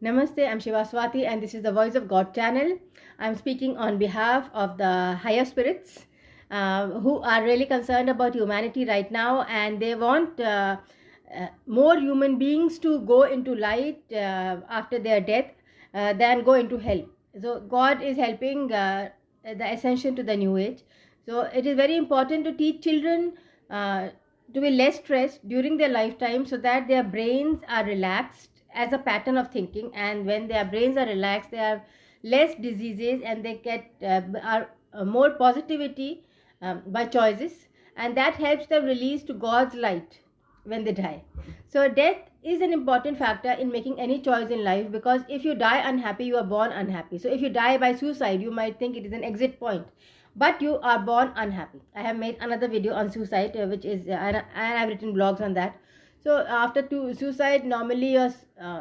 Namaste, I'm Shiva Swati and this is the Voice of God channel. I'm speaking on behalf of the higher spirits who are really concerned about humanity right now, and they want more human beings to go into light after their death than go into hell. So God is helping the ascension to the new age. So it is very important to teach children to be less stressed during their lifetime so that their brains are relaxed as a pattern of thinking, and when their brains are relaxed they have less diseases and they get more positivity by choices, and that helps them release to God's light when they die. So death is an important factor in making any choice in life, because if you die unhappy, you are born unhappy. So if you die by suicide, you might think it is an exit point, but you are born unhappy. I have made another video on suicide, which is and I've written blogs on that. So after suicide, normally your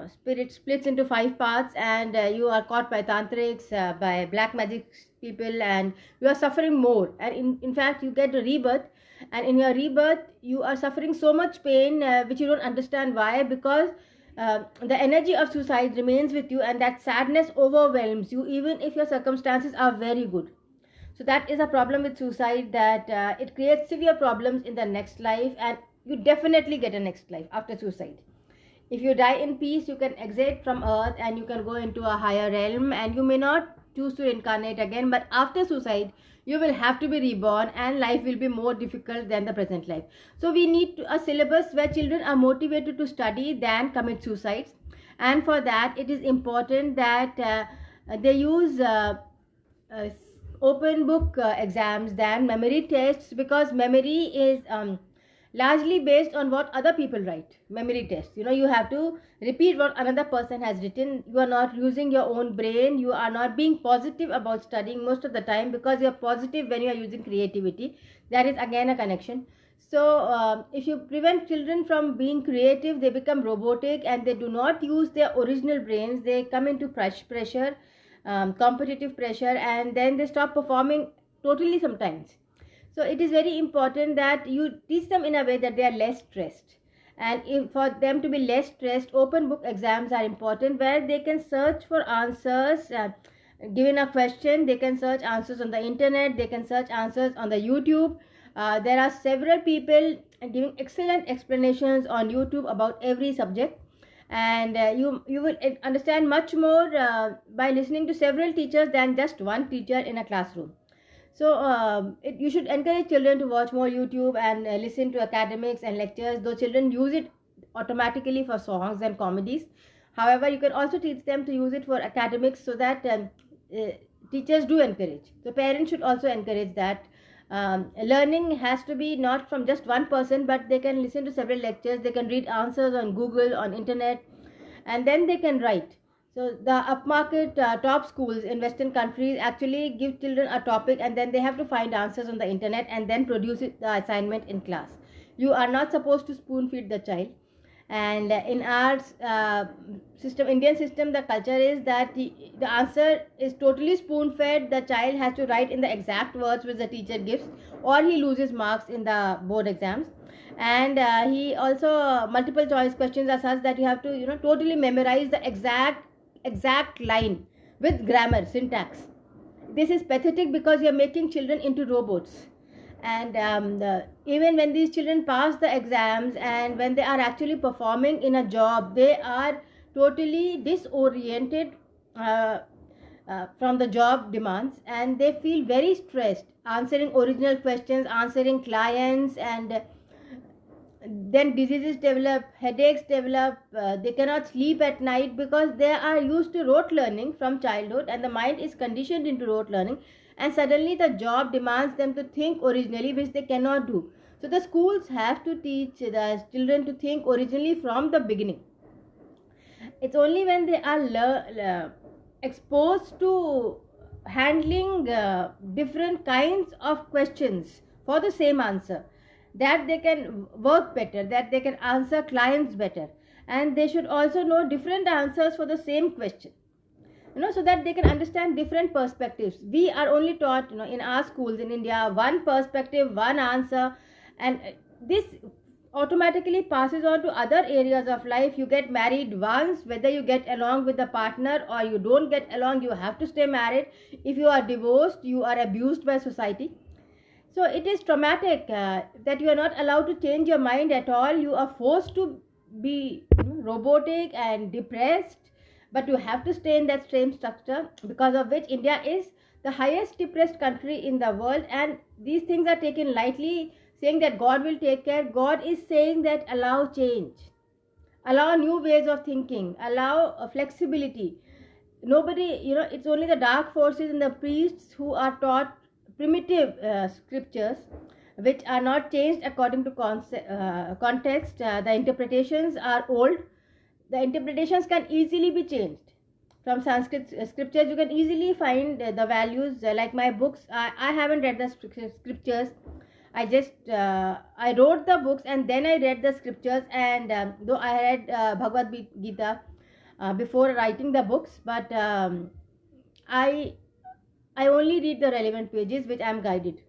spirit splits into 5 parts, and you are caught by tantrics, by black magic people, and you are suffering more. And in fact, you get a rebirth, and in your rebirth, you are suffering so much pain which you don't understand why, because the energy of suicide remains with you, and that sadness overwhelms you even if your circumstances are very good. So that is a problem with suicide, that it creates severe problems in the next life, and you definitely get a next life after suicide. If you die in peace, you can exit from earth and you can go into a higher realm, and you may not choose to reincarnate again, but after suicide you will have to be reborn, and life will be more difficult than the present life. So we need a syllabus where children are motivated to study than commit suicides, and for that it is important that they use open book exams than memory tests, because memory is largely based on what other people write. Memory tests, you have to repeat what another person has written. You are not using your own brain. You are not being positive about studying most of the time, because you are positive when you are using creativity. That is again a connection. So if you prevent children from being creative, they become robotic and they do not use their original brains. They come into pressure, competitive pressure, and then they stop performing totally sometimes. So it is very important that you teach them in a way that they are less stressed. And for them to be less stressed, open book exams are important, where they can search for answers. Given a question, they can search answers on the internet, they can search answers on the YouTube. There are several people giving excellent explanations on YouTube about every subject, and you will understand much more by listening to several teachers than just one teacher in a classroom. So you should encourage children to watch more YouTube and listen to academics and lectures, though children use it automatically for songs and comedies. However, you can also teach them to use it for academics, so that teachers do encourage. So parents should also encourage that. Learning has to be not from just one person, but they can listen to several lectures, they can read answers on Google, on internet, and then they can write. So the upmarket top schools in Western countries actually give children a topic, and then they have to find answers on the internet and then produce the assignment in class. You are not supposed to spoon feed the child. And in our system, Indian system, the culture is that the answer is totally spoon fed. The child has to write in the exact words which the teacher gives, or he loses marks in the board exams. And he also multiple choice questions are such that you have to totally memorize the exact line with grammar, syntax. This is pathetic, because you are making children into robots. And even when these children pass the exams and when they are actually performing in a job, they are totally disoriented from the job demands, and they feel very stressed answering original questions, answering clients, and then diseases develop, headaches develop, they cannot sleep at night, because they are used to rote learning from childhood, and the mind is conditioned into rote learning, and suddenly the job demands them to think originally, which they cannot do. So the schools have to teach the children to think originally from the beginning. It's only when they are exposed to handling different kinds of questions for the same answer that they can work better, that they can answer clients better. And they should also know different answers for the same question, so that they can understand different perspectives. We are only taught, in our schools in India, one perspective, one answer, and this automatically passes on to other areas of life. You get married once, whether you get along with the partner or you don't get along, you have to stay married. If you are divorced, you are abused by society. So it is traumatic that you are not allowed to change your mind at all. You are forced to be robotic and depressed, but you have to stay in that same structure, because of which India is the highest depressed country in the world. And these things are taken lightly, saying that God will take care. God is saying that allow change, allow new ways of thinking, allow flexibility. Nobody, it's only the dark forces and the priests who are taught primitive scriptures which are not changed according to context. The interpretations are old. The interpretations can easily be changed. From Sanskrit scriptures, you can easily find the values. Like my books, I haven't read the scriptures. I just I wrote the books and then I read the scriptures. And though I read Bhagavad Gita before writing the books, but I only read the relevant pages which I am guided.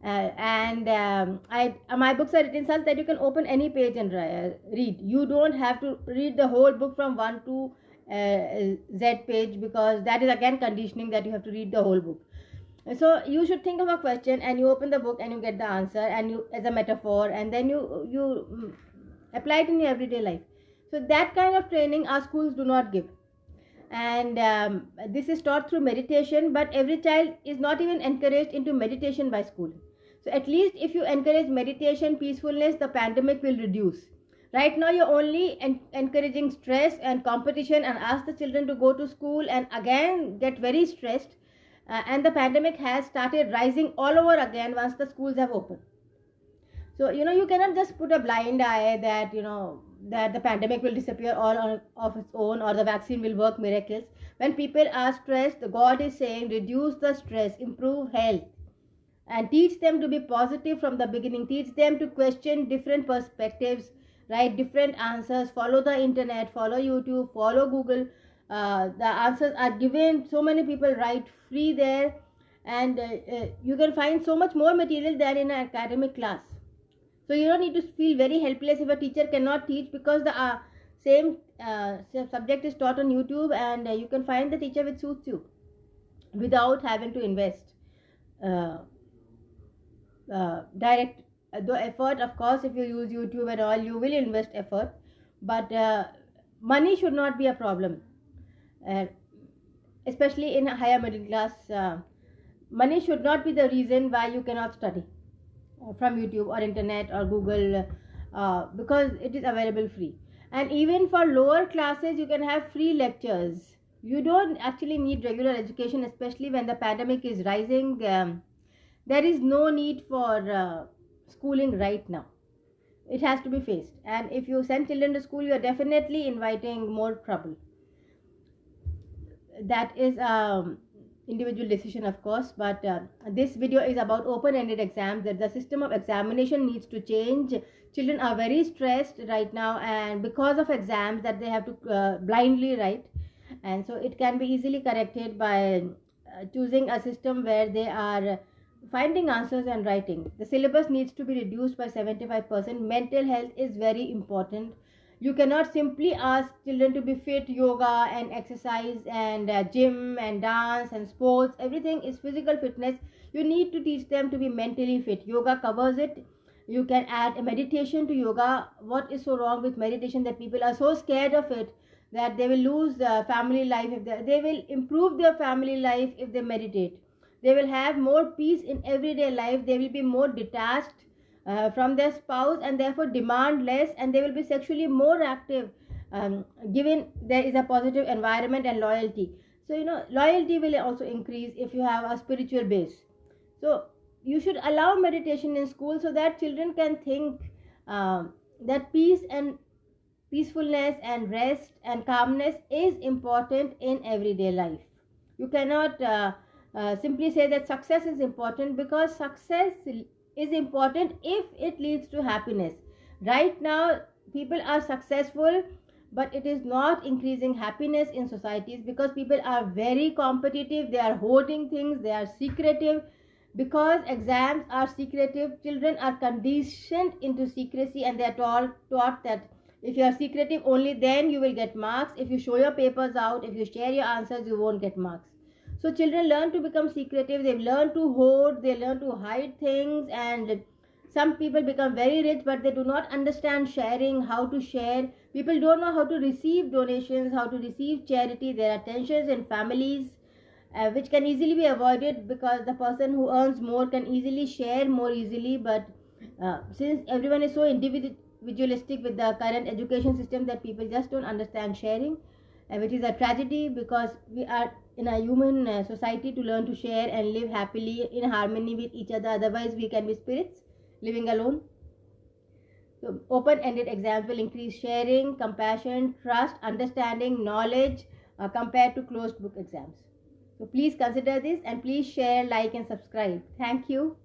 My books are written such that you can open any page and read. You don't have to read the whole book from 1 to Z page, because that is again conditioning that you have to read the whole book. So you should think of a question and you open the book and you get the answer, and you as a metaphor, and then you apply it in your everyday life. So that kind of training our schools do not give. And this is taught through meditation, but every child is not even encouraged into meditation by school. So at least if you encourage meditation, peacefulness, the pandemic will reduce. Right now you're only encouraging stress and competition, and ask the children to go to school and again get very stressed. And the pandemic has started rising all over again once the schools have opened. So you cannot just put a blind eye that that the pandemic will disappear all of its own, or the vaccine will work miracles. When people are stressed, God is saying reduce the stress, improve health, and teach them to be positive from the beginning. Teach them to question different perspectives, write different answers, follow the internet, follow YouTube, follow Google. The answers are given. So many people write free there, and you can find so much more material than in an academic class. So you don't need to feel very helpless if a teacher cannot teach, because the same subject is taught on YouTube, and you can find the teacher which suits you without having to invest direct the effort. Of course, if you use YouTube and all, you will invest effort, but money should not be a problem, especially in a higher middle class. Money should not be the reason why you cannot study from YouTube or internet or Google, because it is available free. And even for lower classes, you can have free lectures. You don't actually need regular education, especially when the pandemic is rising. There is no need for schooling right now. It has to be faced. And if you send children to school, you are definitely inviting more trouble. That is individual decision, of course, but this video is about open-ended exams, that the system of examination needs to change. Children are very stressed right now, and because of exams that they have to blindly write, and so it can be easily corrected by choosing a system where they are finding answers and writing. The syllabus needs to be reduced by 75%. Mental health is very important. You cannot simply ask children to be fit. Yoga and exercise and gym and dance and sports, everything is physical fitness. You need to teach them to be mentally fit. Yoga covers it. You can add a meditation to yoga. What is so wrong with meditation that people are so scared of it that they will lose family life? If they will improve their family life if they meditate. They will have more peace in everyday life. They will be more detached from their spouse, and therefore demand less, and they will be sexually more active, given there is a positive environment and loyalty. So loyalty will also increase if you have a spiritual base. So you should allow meditation in school, so that children can think that peace and peacefulness and rest and calmness is important in everyday life. You cannot simply say that success is important, because success is important if it leads to happiness. Right now people are successful, but it is not increasing happiness in societies, because people are very competitive, they are hoarding things, they are secretive, Because exams are secretive, children are conditioned into secrecy, and they are taught that if you are secretive, only then you will get marks. If you show your papers out, if you share your answers, you won't get marks. So children learn to become secretive, they learn to hoard, they learn to hide things, and some people become very rich, but they do not understand sharing, how to share. People don't know how to receive donations, how to receive charity. There are tensions in families, which can easily be avoided because the person who earns more can easily share more easily. But since everyone is so individualistic with the current education system, that people just don't understand sharing, which is a tragedy, because we are in a human society to learn to share and live happily in harmony with each other. Otherwise we can be spirits living alone. So open-ended exams will increase sharing, compassion, trust, understanding, knowledge, compared to closed book exams. So please consider this, and please share, like and subscribe. Thank you.